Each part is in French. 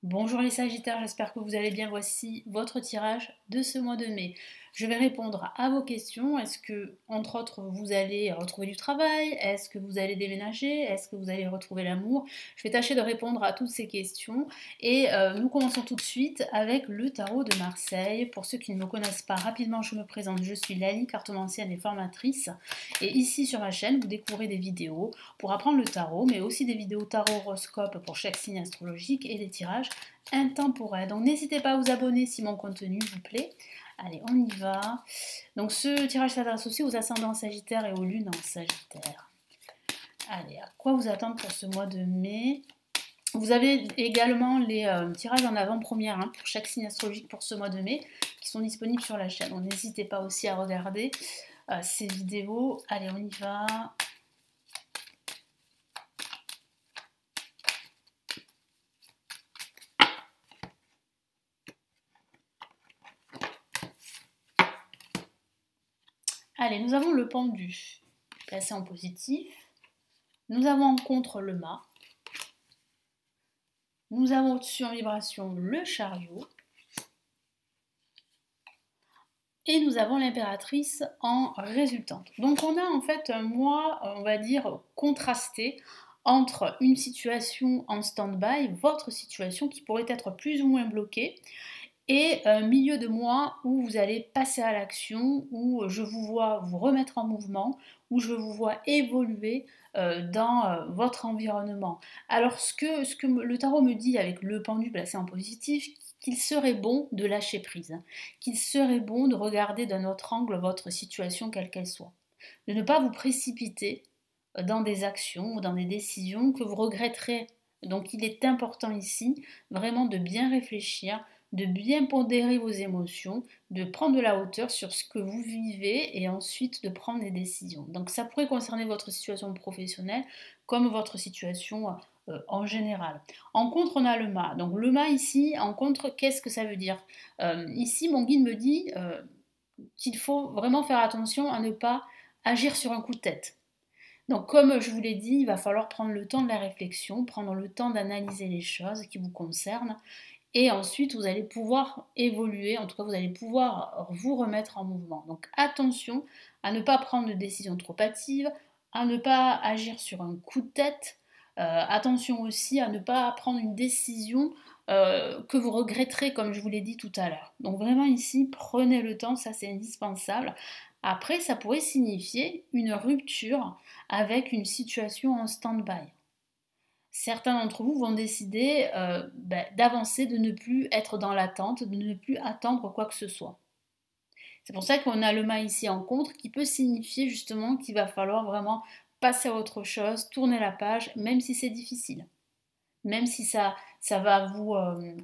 Bonjour les Sagittaires, j'espère que vous allez bien. Voici votre tirage de ce mois de mai. Je vais répondre à vos questions. Est-ce que, entre autres, vous allez retrouver du travail? Est-ce que vous allez déménager? Est-ce que vous allez retrouver l'amour? Je vais tâcher de répondre à toutes ces questions. Et nous commençons tout de suite avec le tarot de Marseille. Pour ceux qui ne me connaissent pas, rapidement, je me présente. Je suis Lali, cartomancienne et formatrice. Et ici, sur ma chaîne, vous découvrez des vidéos pour apprendre le tarot, mais aussi des vidéos tarot horoscope pour chaque signe astrologique et des tirages intemporels. Donc n'hésitez pas à vous abonner si mon contenu vous plaît. Allez, on y va. Donc ce tirage s'adresse aussi aux ascendants Sagittaires et aux lunes en Sagittaire. Allez, à quoi vous attendre pour ce mois de mai? Vous avez également les tirages en avant-première pour chaque signe astrologique pour ce mois de mai qui sont disponibles sur la chaîne. Donc n'hésitez pas aussi à regarder ces vidéos. Allez, on y va. Allez, nous avons le pendu placé en positif. Nous avons en contre le mât. Nous avons au-dessus en vibration le chariot. Et nous avons l'impératrice en résultante. Donc on a en fait un mois, on va dire, contrasté entre une situation en stand-by, votre situation qui pourrait être plus ou moins bloquée, et un milieu de mois où vous allez passer à l'action, où je vous vois vous remettre en mouvement, où je vous vois évoluer dans votre environnement. Alors ce que le tarot me dit avec le pendu placé en positif, qu'il serait bon de lâcher prise, qu'il serait bon de regarder d'un autre angle votre situation quelle qu'elle soit, de ne pas vous précipiter dans des actions ou dans des décisions que vous regretterez. Donc il est important ici vraiment de bien réfléchir, de bien pondérer vos émotions, de prendre de la hauteur sur ce que vous vivez et ensuite de prendre des décisions. Donc ça pourrait concerner votre situation professionnelle comme votre situation en général. En contre, on a le mât. Donc le mât ici, en contre, qu'est-ce que ça veut dire? Ici, mon guide me dit qu'il faut vraiment faire attention à ne pas agir sur un coup de tête. Donc comme je vous l'ai dit, il va falloir prendre le temps de la réflexion, prendre le temps d'analyser les choses qui vous concernent et ensuite vous allez pouvoir évoluer, en tout cas vous allez pouvoir vous remettre en mouvement. Donc attention à ne pas prendre de décisions trop hâtives, à ne pas agir sur un coup de tête, attention aussi à ne pas prendre une décision que vous regretterez comme je vous l'ai dit tout à l'heure. Donc vraiment ici, prenez le temps, ça c'est indispensable. Après, ça pourrait signifier une rupture avec une situation en stand-by. Certains d'entre vous vont décider d'avancer, de ne plus être dans l'attente, de ne plus attendre quoi que ce soit. C'est pour ça qu'on a le mât ici en contre qui peut signifier justement qu'il va falloir vraiment passer à autre chose, tourner la page, même si c'est difficile. Même si ça va vous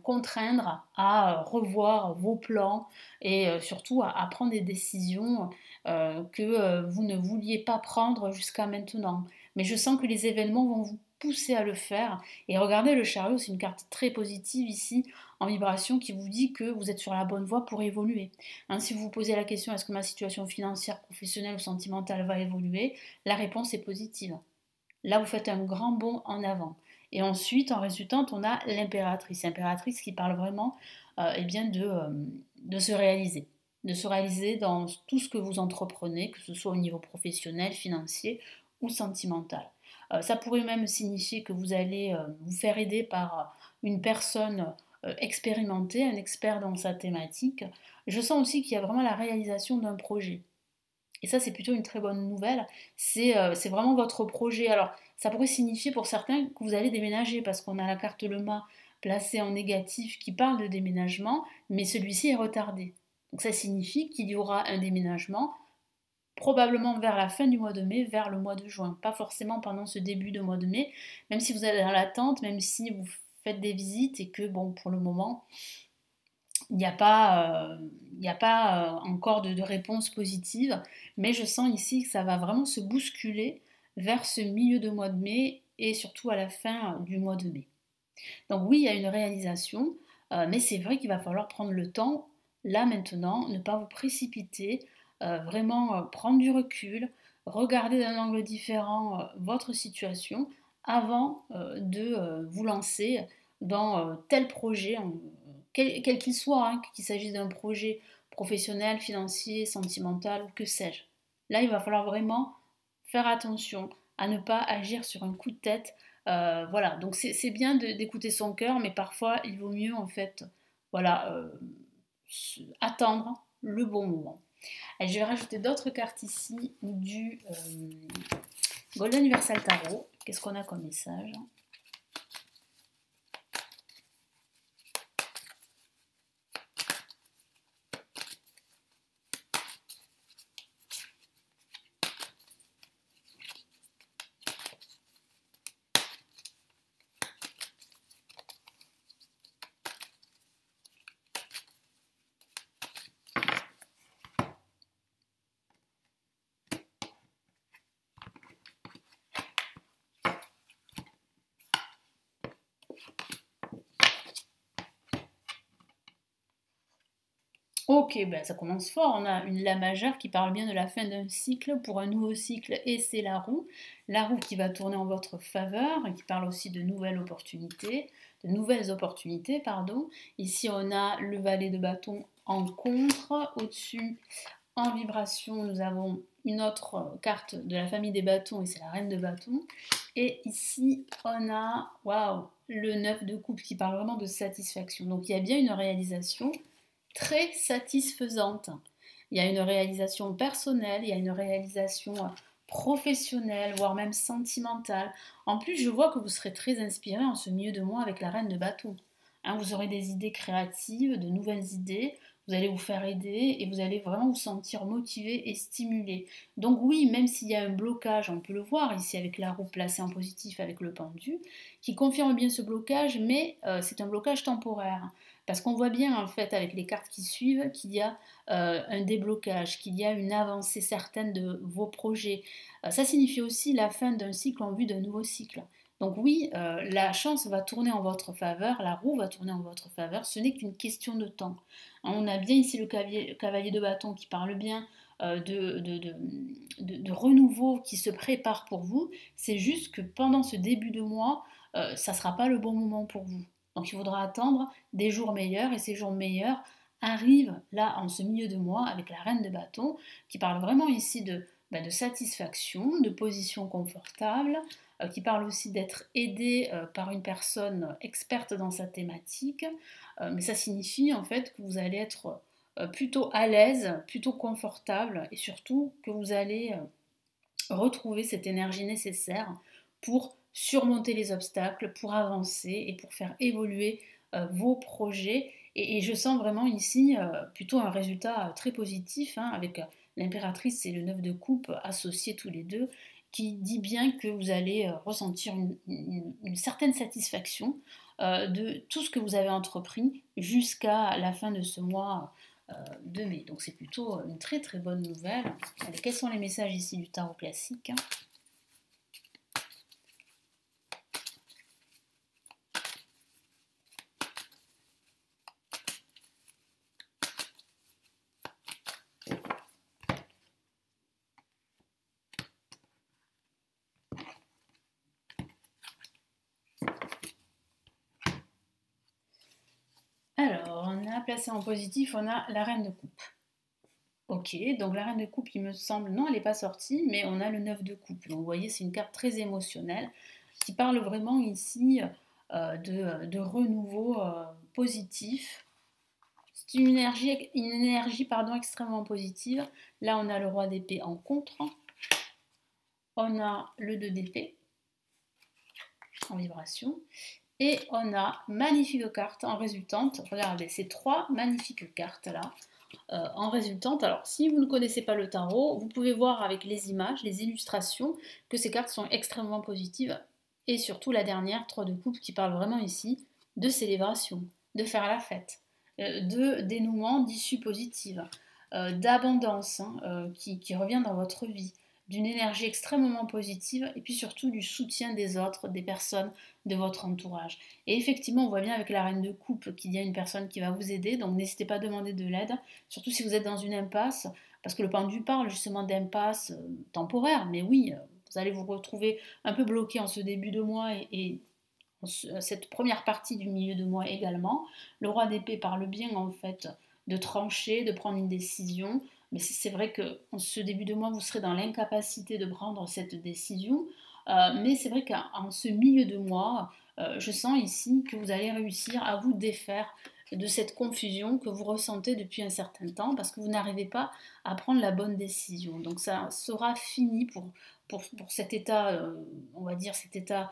contraindre à revoir vos plans et surtout à prendre des décisions que vous ne vouliez pas prendre jusqu'à maintenant. Mais je sens que les événements vont vous pousser à le faire. Et regardez, le chariot, c'est une carte très positive ici, en vibration, qui vous dit que vous êtes sur la bonne voie pour évoluer. Si vous vous posez la question, est-ce que ma situation financière, professionnelle ou sentimentale va évoluer? La réponse est positive. Là, vous faites un grand bond en avant. Et ensuite, en résultante, on a l'impératrice. L'impératrice qui parle vraiment de se réaliser. De se réaliser dans tout ce que vous entreprenez, que ce soit au niveau professionnel, financier ou sentimental. Ça pourrait même signifier que vous allez vous faire aider par une personne expérimentée, un expert dans sa thématique. Je sens aussi qu'il y a vraiment la réalisation d'un projet. Et ça, c'est plutôt une très bonne nouvelle. C'est vraiment votre projet. Alors, ça pourrait signifier pour certains que vous allez déménager parce qu'on a la carte le mât placée en négatif qui parle de déménagement, mais celui-ci est retardé. Donc ça signifie qu'il y aura un déménagement probablement vers la fin du mois de mai, vers le mois de juin. Pas forcément pendant ce début de mois de mai, même si vous êtes dans l'attente, même si vous faites des visites et que, bon, pour le moment, il n'y a pas, encore de réponse positive, mais je sens ici que ça va vraiment se bousculer vers ce milieu de mois de mai et surtout à la fin du mois de mai. Donc oui, il y a une réalisation, mais c'est vrai qu'il va falloir prendre le temps, là maintenant, ne pas vous précipiter, vraiment prendre du recul, regarder d'un angle différent votre situation avant de vous lancer dans tel projet, quel qu'il soit, hein, qu'il s'agisse d'un projet professionnel, financier, sentimental ou que sais-je. Là, il va falloir vraiment faire attention à ne pas agir sur un coup de tête. Voilà, donc c'est bien d'écouter son cœur, mais parfois il vaut mieux en fait, voilà, attendre le bon moment. Et je vais rajouter d'autres cartes ici du Golden Universal Tarot. Qu'est-ce qu'on a comme message? Ok, ben ça commence fort. On a une La majeure qui parle bien de la fin d'un cycle pour un nouveau cycle et c'est la roue. La roue qui va tourner en votre faveur et qui parle aussi de nouvelles opportunités, pardon. Ici, on a le valet de bâton en contre. Au-dessus, en vibration, nous avons une autre carte de la famille des bâtons et c'est la reine de bâtons. Et ici, on a, waouh, le 9 de coupe qui parle vraiment de satisfaction. Donc, il y a bien une réalisation très satisfaisante. Il y a une réalisation personnelle, il y a une réalisation professionnelle, voire même sentimentale. En plus, je vois que vous serez très inspiré en ce milieu de mois avec la reine de bâton. Hein, vous aurez des idées créatives, de nouvelles idées, vous allez vous faire aider et vous allez vraiment vous sentir motivé et stimulé. Donc oui, même s'il y a un blocage, on peut le voir ici avec la roue placée en positif avec le pendu, qui confirme bien ce blocage, mais c'est un blocage temporaire. Parce qu'on voit bien en fait avec les cartes qui suivent qu'il y a un déblocage, qu'il y a une avancée certaine de vos projets. Ça signifie aussi la fin d'un cycle en vue d'un nouveau cycle. Donc oui, la chance va tourner en votre faveur, la roue va tourner en votre faveur, ce n'est qu'une question de temps. On a bien ici le cavalier de bâton qui parle bien de renouveau qui se prépare pour vous. C'est juste que pendant ce début de mois, ça ne sera pas le bon moment pour vous. Donc il faudra attendre des jours meilleurs et ces jours meilleurs arrivent là en ce milieu de mois avec la reine de bâton qui parle vraiment ici de satisfaction, de position confortable, qui parle aussi d'être aidé par une personne experte dans sa thématique, mais ça signifie en fait que vous allez être plutôt à l'aise, plutôt confortable et surtout que vous allez retrouver cette énergie nécessaire pour surmonter les obstacles, pour avancer et pour faire évoluer vos projets. Et je sens vraiment ici plutôt un résultat très positif hein, avec l'impératrice et le 9 de coupe associés tous les deux qui dit bien que vous allez ressentir une certaine satisfaction de tout ce que vous avez entrepris jusqu'à la fin de ce mois de mai. Donc c'est plutôt une très très bonne nouvelle. Allez, quels sont les messages ici du tarot classique? Alors, on a placé en positif, on a la reine de coupe. Ok, donc la reine de coupe, il me semble, non, elle n'est pas sortie, mais on a le 9 de coupe. Donc vous voyez, c'est une carte très émotionnelle qui parle vraiment ici de renouveau positif. C'est une énergie pardon, extrêmement positive. Là, on a le roi d'épée en contre. On a le 2 d'épée en vibration. Et on a magnifique carte en résultante. Regardez, ces trois magnifiques cartes là en résultante. Alors, si vous ne connaissez pas le tarot, vous pouvez voir avec les images, les illustrations, que ces cartes sont extrêmement positives. Et surtout la dernière, 3 de coupe, qui parle vraiment ici de célébration, de faire la fête, de dénouement, d'issue positive, d'abondance hein, qui revient dans votre vie, d'une énergie extrêmement positive et puis surtout du soutien des autres, des personnes de votre entourage. Et effectivement, on voit bien avec la reine de coupe qu'il y a une personne qui va vous aider, donc n'hésitez pas à demander de l'aide, surtout si vous êtes dans une impasse, parce que le pendu parle justement d'impasse temporaire, mais oui, vous allez vous retrouver un peu bloqué en ce début de mois et cette première partie du milieu de mois également. Le roi d'épée parle bien en fait de trancher, de prendre une décision, mais c'est vrai que en ce début de mois, vous serez dans l'incapacité de prendre cette décision, mais c'est vrai qu'en ce milieu de mois, je sens ici que vous allez réussir à vous défaire de cette confusion que vous ressentez depuis un certain temps parce que vous n'arrivez pas à prendre la bonne décision. Donc ça sera fini pour cet état, on va dire cet état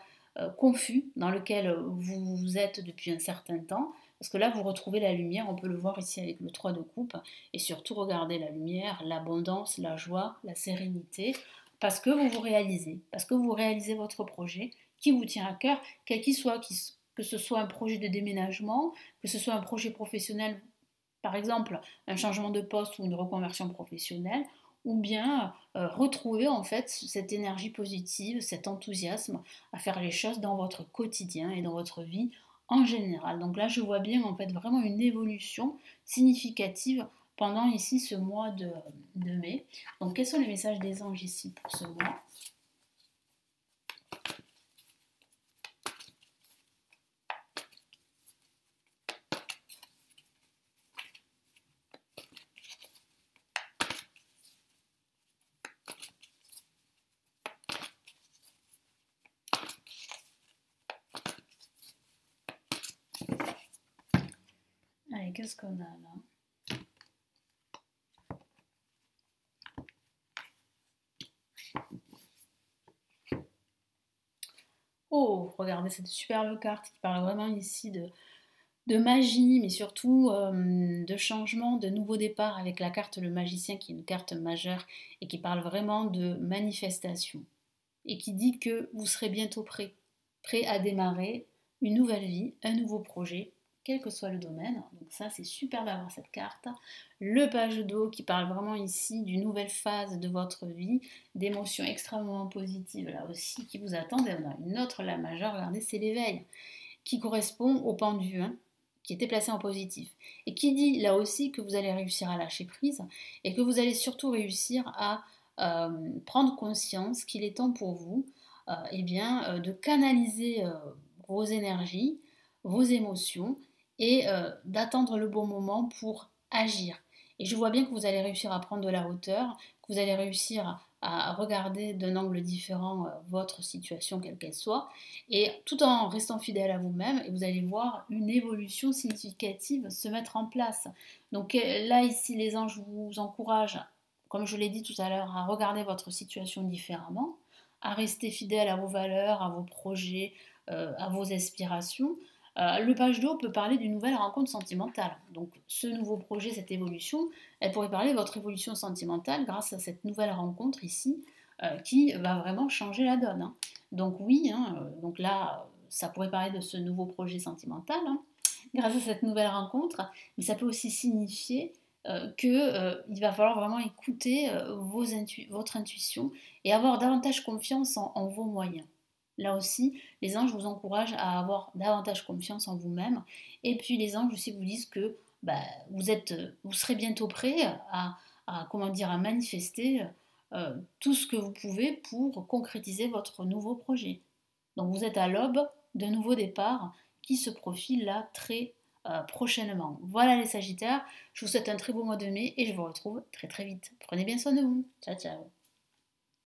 confus dans lequel vous êtes depuis un certain temps. Parce que là, vous retrouvez la lumière, on peut le voir ici avec le 3 de coupe, et surtout regardez la lumière, l'abondance, la joie, la sérénité, parce que vous parce que vous réalisez votre projet qui vous tient à cœur, quel qu'il soit, que ce soit un projet de déménagement, que ce soit un projet professionnel, par exemple un changement de poste ou une reconversion professionnelle, ou bien retrouver en fait cette énergie positive, cet enthousiasme à faire les choses dans votre quotidien et dans votre vie en général. Donc là, je vois bien en fait vraiment une évolution significative pendant ici ce mois de mai. Donc quels sont les messages des anges ici pour ce mois? Allez, qu'est-ce qu'on a là? Oh, regardez cette superbe carte qui parle vraiment ici de magie, mais surtout de changement, de nouveau départ avec la carte le magicien qui est une carte majeure et qui parle vraiment de manifestation et qui dit que vous serez bientôt prêt à démarrer une nouvelle vie, un nouveau projet, quel que soit le domaine. Donc ça, c'est super d'avoir cette carte. Le page d'eau qui parle vraiment ici d'une nouvelle phase de votre vie, d'émotions extrêmement positives là aussi qui vous attendent. Et on a une autre là majeure, regardez, c'est l'éveil, qui correspond au pendu, hein, qui était placé en positif. Et qui dit là aussi que vous allez réussir à lâcher prise et que vous allez surtout réussir à prendre conscience qu'il est temps pour vous de canaliser vos énergies, vos émotions et d'attendre le bon moment pour agir. Et je vois bien que vous allez réussir à prendre de la hauteur, que vous allez réussir à regarder d'un angle différent votre situation, quelle qu'elle soit, et tout en restant fidèle à vous-même, et vous allez voir une évolution significative se mettre en place. Donc là, ici, les anges vous encouragent, comme je l'ai dit tout à l'heure, à regarder votre situation différemment, à rester fidèle à vos valeurs, à vos projets, à vos aspirations. Le page d'eau peut parler d'une nouvelle rencontre sentimentale. Donc ce nouveau projet, cette évolution, elle pourrait parler de votre évolution sentimentale grâce à cette nouvelle rencontre ici qui va vraiment changer la donne, hein. Donc oui, hein, donc là, ça pourrait parler de ce nouveau projet sentimental, hein, grâce à cette nouvelle rencontre, mais ça peut aussi signifier qu'il va falloir vraiment écouter votre intuition et avoir davantage confiance en vos moyens. Là aussi, les anges vous encouragent à avoir davantage confiance en vous-même. Et puis les anges aussi vous disent que bah, vous serez bientôt prêt comment dire, à manifester tout ce que vous pouvez pour concrétiser votre nouveau projet. Donc vous êtes à l'aube d'un nouveau départ qui se profile là très prochainement. Voilà les Sagittaires, je vous souhaite un très beau mois de mai et je vous retrouve très très vite. Prenez bien soin de vous. Ciao ciao.